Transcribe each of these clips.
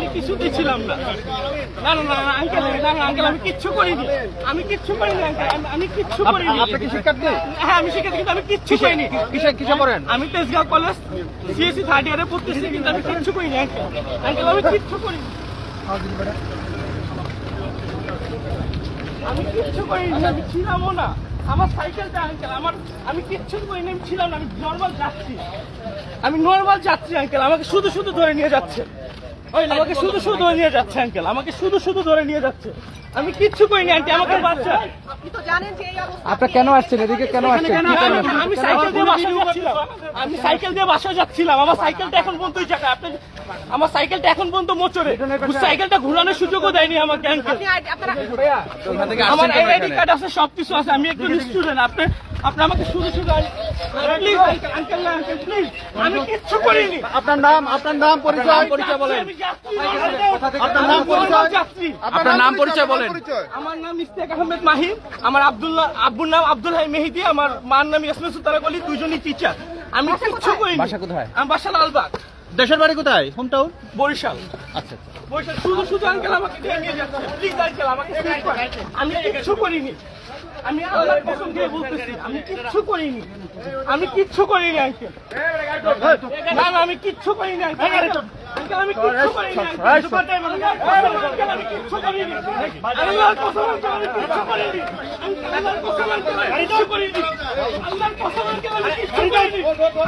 আমি কিছুতেই ছিলাম না। না না না আঙ্কেল, না না আঙ্কেল, আমি কিচ্ছু করিনি, আমি কিচ্ছু করিনি আঙ্কেল, আমি কিচ্ছু করিনি। আপনি কি শিক্ষার্থী? হ্যাঁ আমি শিক্ষার্থী, কিন্তু আমি কিচ্ছু করিনি। কিসে করেন? আমি তেজগাঁও কলেজ সিএসসি থার্ড ইয়ারে পড়তেছি, কিন্তু আমি কিচ্ছু করিনি আঙ্কেল, আঙ্কেল আমি কিচ্ছু করিনি, আমি কিচ্ছু করিনি, আমি ছিলামও না। আমার সাইকেলটা আঙ্কেল, আমি কিচ্ছু করিনি, আমি ছিলাম না, আমি নর্মাল যাচ্ছি, আমি নর্মাল যাচ্ছি আঙ্কেল, আমাকে শুধু শুধু ধরে নিয়ে যাচ্ছে, আমাকে শুধু শুধু ধরে নিয়ে যাচ্ছে আঙ্কেল, আমাকে শুধু শুধু ধরে নিয়ে যাচ্ছে, আমি কিচ্ছু করিনি আন্টি, আমাকে বাচ্চা। আপনি কেন আসছেন এদিকে, কেন আসছেন? আমি সাইকেল দিয়ে বাসায় যাচ্ছিলাম, আমি সাইকেল দিয়ে বাসায় যাচ্ছিলাম, আমার সাইকেলটা এখন পর্যন্ত ওই জায়গায়, আপনি আমার সাইকেলটা এখন পর্যন্ত মোচরে, সাইকেলটা ঘোরানোর সুযোগও দেয়নি আমাকে আঙ্কেল। আমার আইডি কার্ড আছে, সবকিছু আছে, আমি একজন স্টুডেন্ট। আপনি আমাকে শুধু শুধু প্লিজ আঙ্কেল, না আঙ্কেল প্লিজ, আমি কিচ্ছু করিনি। আপনার নাম পরিচয় বলেন। আপনার নাম পরিচয় বলেন। আমার নাম ইশতিয়াক আহমেদ মাহিম, আমার আব্বুর নাম আব্দুল হাই মেহেদি, আমার মার নাম ইয়াসমিন সুলতানা কলি, দুইজনই টিচার। আমি কিচ্ছু করিনি। বাসা কোথায়? আমার বাসা লালবাগ। দেশের বাড়ি কোথায়? Hometown Barishal. আচ্ছা। বরিশাল। শুধু শুধু আঙ্কেল আমাকে নিয়ে যাচ্ছে, প্লিজ আঙ্কেল আমাকে হেল্প করেন। আমি কিচ্ছু করিনি, আমি আল্লাহর কসম দিয়ে বলতেছি, আমি কিচ্ছু করিনি, আমি কিচ্ছু করিনি আঙ্কেল। না না আমি কিচ্ছু করিনি আঙ্কেল, আঙ্কেল আমি কিচ্ছু করিনি আঙ্কেল, আমি কিচ্ছু করিনি, আল্লাহর কসম আঙ্কেল আমি কিচ্ছু করিনি, আল্লাহর কসম আঙ্কেল আমি কিচ্ছু করিনি, আল্লাহর কসম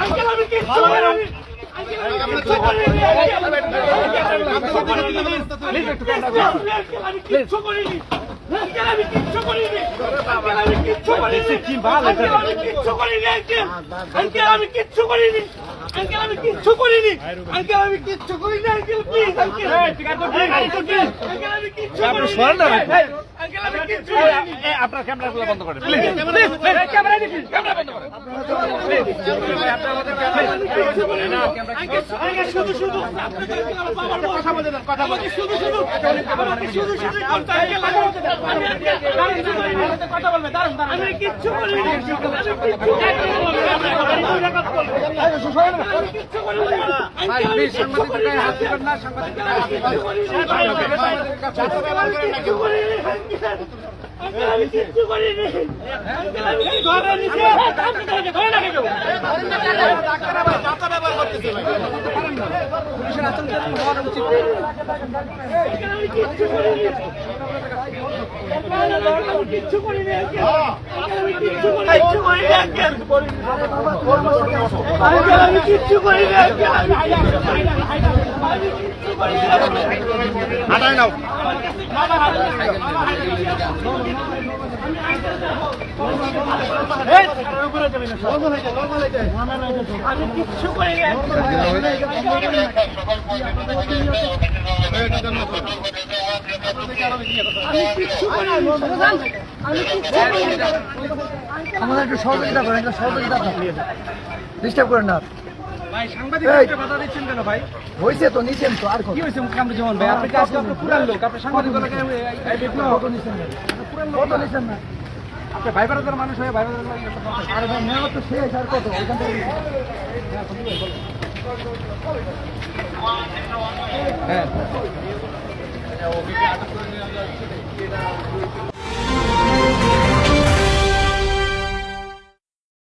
আঙ্কেল আমি কিচ্ছু করিনি, আঙ্কেল আমি কিচ্ছু করিনি। আমি কিচ্ছু করিনি, আমি কিচ্ছু করিনি, আমি কিচ্ছু করিনি, আমি কিচ্ছু করিনি, আমি কিচ্ছু করিনি, আমি কিচ্ছু করিনি, আঙ্কেল প্লিজ আঙ্কেল, আমি কিচ্ছু করিনি, আমি কিচ্ছু করিনি। আপনার ক্যামেরাগুলো বন্ধ করেন প্লিজ। ক্যামেরা বন্ধ করেন। শুধু শুধু আমাকে শুধু শুধু কথা বলবে, আমি কিচ্ছু করিনি, আমি কিচ্ছু করিনি, ঘরে নিচে ঘরে না কেউ কিচ্ছু করিনি, আমি কিচ্ছু করিনি, আমি কিচ্ছু করিনি, হাঁটায় নাও। আমি কিচ্ছু করিনি, আমাদের একটু সহযোগিতা করেন, সহযোগিতা ডিস্টার্ব করেন না ভাই সাংবাদিকদের বাধা দিচ্ছেন কেন ভাই? হয়েছে তো নিচেন তো আর কি হয়েছে কামরুজ্জামান ভাই? আপনি কাজ করতে পুরান লোক, আপনি সাংবাদিকদেরকে কত নিচেন না আপনি ভাই বারাদার মানুষ হয়ে ভাই বারাদার আর মেয়র তো শেষ আর কত এখান থেকে হ্যাঁ